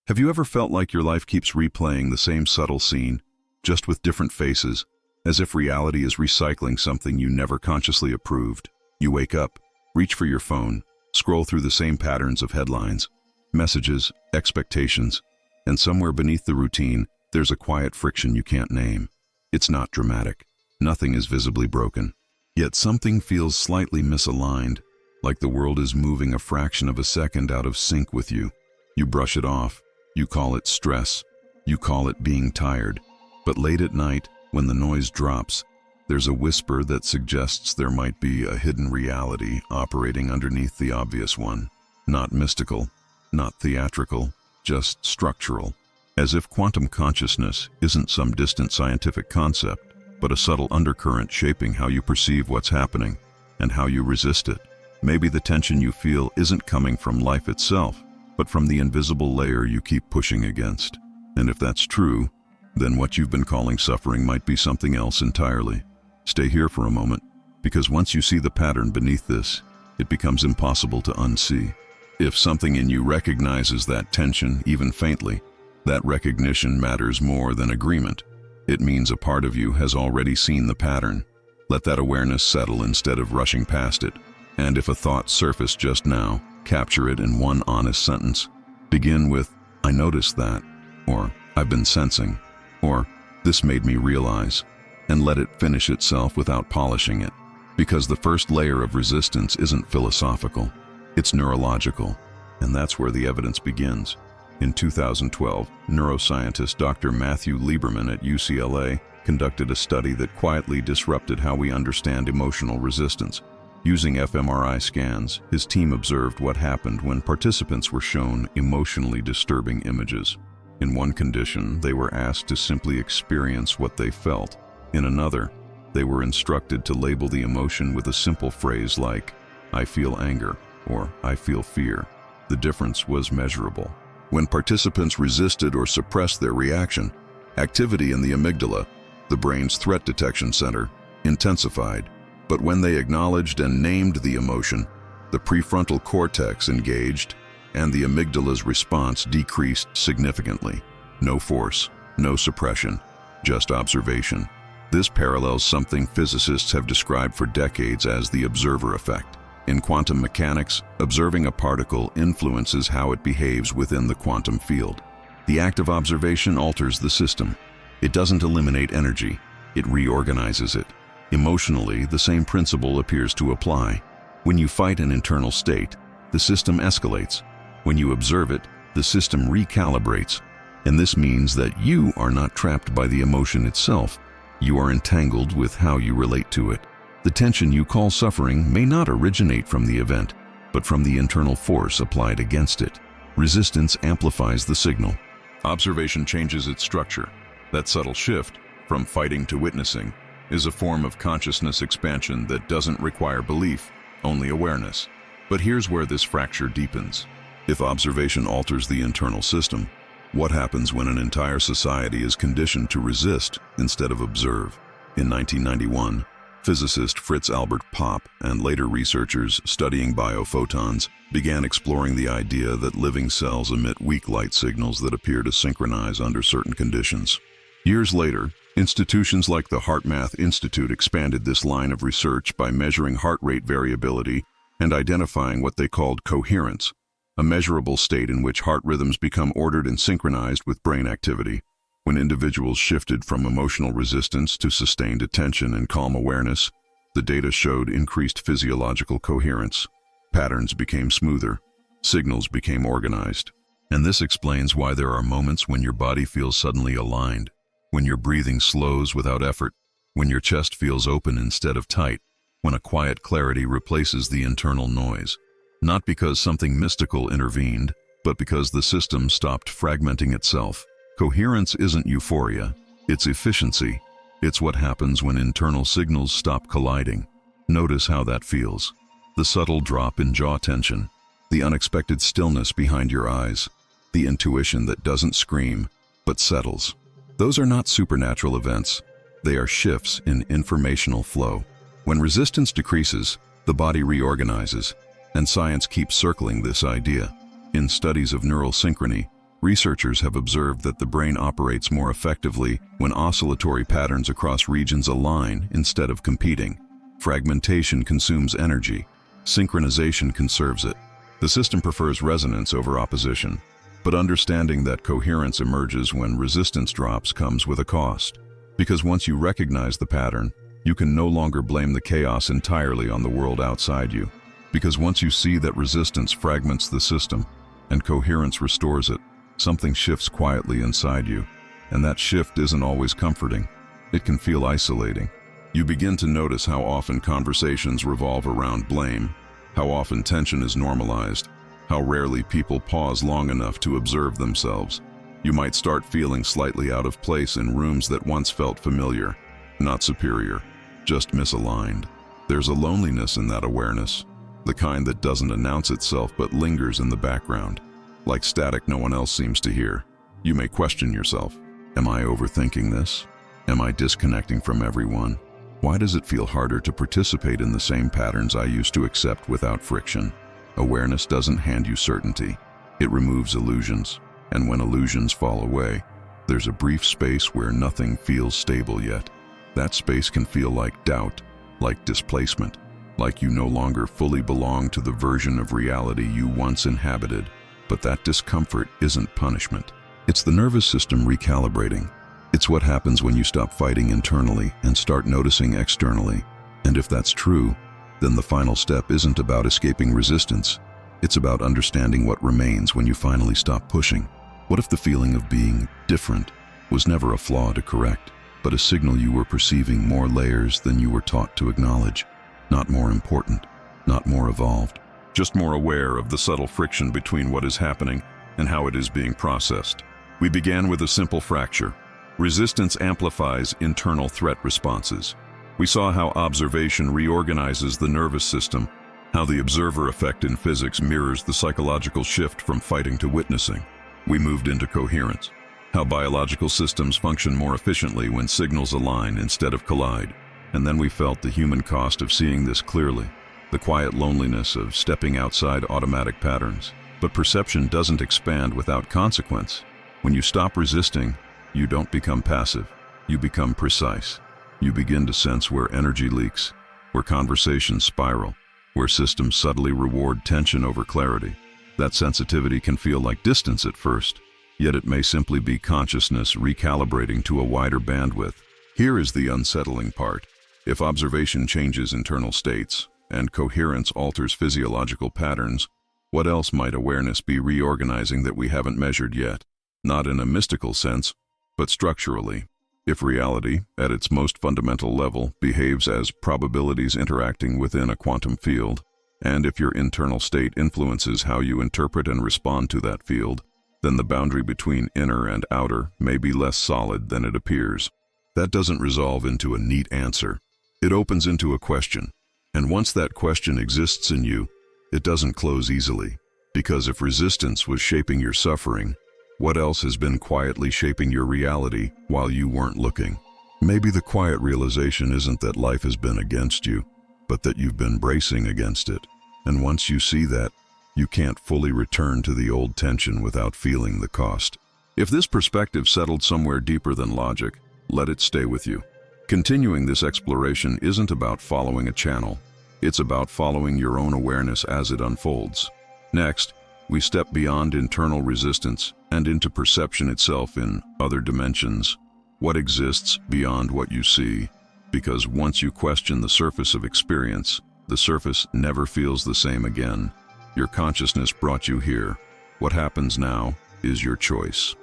Have you ever felt like your life keeps replaying the same subtle scene, just with different faces, as if reality is recycling something you never consciously approved? You wake up, reach for your phone, scroll through the same patterns of headlines, messages, expectations, and somewhere beneath the routine, there's a quiet friction you can't name. It's not dramatic. Nothing is visibly broken. Yet something feels slightly misaligned, like the world is moving a fraction of a second out of sync with you. You brush it off. You call it stress. You call it being tired. But late at night, when the noise drops, there's a whisper that suggests there might be a hidden reality operating underneath the obvious one. Not mystical, not theatrical, just structural. As if quantum consciousness isn't some distant scientific concept, but a subtle undercurrent shaping how you perceive what's happening and how you resist it. Maybe the tension you feel isn't coming from life itself, but from the invisible layer you keep pushing against. And if that's true, then what you've been calling suffering might be something else entirely. Stay here for a moment, because once you see the pattern beneath this, it becomes impossible to unsee. If something in you recognizes that tension, even faintly, that recognition matters more than agreement. It means a part of you has already seen the pattern. Let that awareness settle instead of rushing past it. And if a thought surfaced just now, capture it in one honest sentence. Begin with, "I noticed that," or "I've been sensing," or "This made me realize," and let it finish itself without polishing it. Because the first layer of resistance isn't philosophical, it's neurological, and that's where the evidence begins. In 2012, neuroscientist Dr. Matthew Lieberman at UCLA conducted a study that quietly disrupted how we understand emotional resistance. Using fMRI scans, his team observed what happened when participants were shown emotionally disturbing images. In one condition, they were asked to simply experience what they felt. In another, they were instructed to label the emotion with a simple phrase like, "I feel anger," or "I feel fear." The difference was measurable. When participants resisted or suppressed their reaction, activity in the amygdala, the brain's threat detection center, intensified. But when they acknowledged and named the emotion, the prefrontal cortex engaged, and the amygdala's response decreased significantly. No force, no suppression, just observation. This parallels something physicists have described for decades as the observer effect. In quantum mechanics, observing a particle influences how it behaves within the quantum field. The act of observation alters the system. It doesn't eliminate energy, it reorganizes it. Emotionally, the same principle appears to apply. When you fight an internal state, the system escalates. When you observe it, the system recalibrates. And this means that you are not trapped by the emotion itself. You are entangled with how you relate to it. The tension you call suffering may not originate from the event, but from the internal force applied against it. Resistance amplifies the signal. Observation changes its structure. That subtle shift, from fighting to witnessing, is a form of consciousness expansion that doesn't require belief, only awareness. But here's where this fracture deepens. If observation alters the internal system, what happens when an entire society is conditioned to resist instead of observe? In 1991, physicist Fritz Albert Popp and later researchers studying biophotons began exploring the idea that living cells emit weak light signals that appear to synchronize under certain conditions. Years later, institutions like the HeartMath Institute expanded this line of research by measuring heart rate variability and identifying what they called coherence, a measurable state in which heart rhythms become ordered and synchronized with brain activity. When individuals shifted from emotional resistance to sustained attention and calm awareness, the data showed increased physiological coherence. Patterns became smoother, signals became organized. And this explains why there are moments when your body feels suddenly aligned, when your breathing slows without effort, when your chest feels open instead of tight, when a quiet clarity replaces the internal noise. Not because something mystical intervened, but because the system stopped fragmenting itself. Coherence isn't euphoria, it's efficiency. It's what happens when internal signals stop colliding. Notice how that feels. The subtle drop in jaw tension, the unexpected stillness behind your eyes, the intuition that doesn't scream, but settles. Those are not supernatural events. They are shifts in informational flow. When resistance decreases, the body reorganizes, and science keeps circling this idea. In studies of neural synchrony, Researchers have observed that the brain operates more effectively when oscillatory patterns across regions align instead of competing. Fragmentation consumes energy. Synchronization conserves it. The system prefers resonance over opposition. But understanding that coherence emerges when resistance drops comes with a cost. Because once you recognize the pattern, you can no longer blame the chaos entirely on the world outside you. Because once you see that resistance fragments the system and coherence restores it, something shifts quietly inside you. And that shift isn't always comforting. It can feel isolating. You begin to notice how often conversations revolve around blame, how often tension is normalized, how rarely people pause long enough to observe themselves. You might start feeling slightly out of place in rooms that once felt familiar, not superior, just misaligned. There's a loneliness in that awareness, the kind that doesn't announce itself but lingers in the background, like static no one else seems to hear. You may question yourself. Am I overthinking this? Am I disconnecting from everyone? Why does it feel harder to participate in the same patterns I used to accept without friction? Awareness doesn't hand you certainty. It removes illusions. And when illusions fall away, there's a brief space where nothing feels stable yet. That space can feel like doubt, like displacement, like you no longer fully belong to the version of reality you once inhabited. But that discomfort isn't punishment. It's the nervous system recalibrating. It's what happens when you stop fighting internally and start noticing externally. And if that's true, then the final step isn't about escaping resistance. It's about understanding what remains when you finally stop pushing. What if the feeling of being different was never a flaw to correct, but a signal you were perceiving more layers than you were taught to acknowledge? Not more important, not more evolved, just more aware of the subtle friction between what is happening and how it is being processed. We began with a simple fracture. Resistance amplifies internal threat responses. We saw how observation reorganizes the nervous system, how the observer effect in physics mirrors the psychological shift from fighting to witnessing. We moved into coherence, how biological systems function more efficiently when signals align instead of collide. And then we felt the human cost of seeing this clearly, the quiet loneliness of stepping outside automatic patterns. But perception doesn't expand without consequence. When you stop resisting, you don't become passive, you become precise. You begin to sense where energy leaks, where conversations spiral, where systems subtly reward tension over clarity. That sensitivity can feel like distance at first, yet it may simply be consciousness recalibrating to a wider bandwidth. Here is the unsettling part. If observation changes internal states, and coherence alters physiological patterns, what else might awareness be reorganizing that we haven't measured yet? Not in a mystical sense, but structurally. If reality, at its most fundamental level, behaves as probabilities interacting within a quantum field, and if your internal state influences how you interpret and respond to that field, then the boundary between inner and outer may be less solid than it appears. That doesn't resolve into a neat answer. It opens into a question. And once that question exists in you, it doesn't close easily. Because if resistance was shaping your suffering, what else has been quietly shaping your reality while you weren't looking? Maybe the quiet realization isn't that life has been against you, but that you've been bracing against it. And once you see that, you can't fully return to the old tension without feeling the cost. If this perspective settled somewhere deeper than logic, let it stay with you. Continuing this exploration isn't about following a channel. It's about following your own awareness as it unfolds. Next, we step beyond internal resistance and into perception itself in other dimensions. What exists beyond what you see? Because once you question the surface of experience, the surface never feels the same again. Your consciousness brought you here. What happens now is your choice.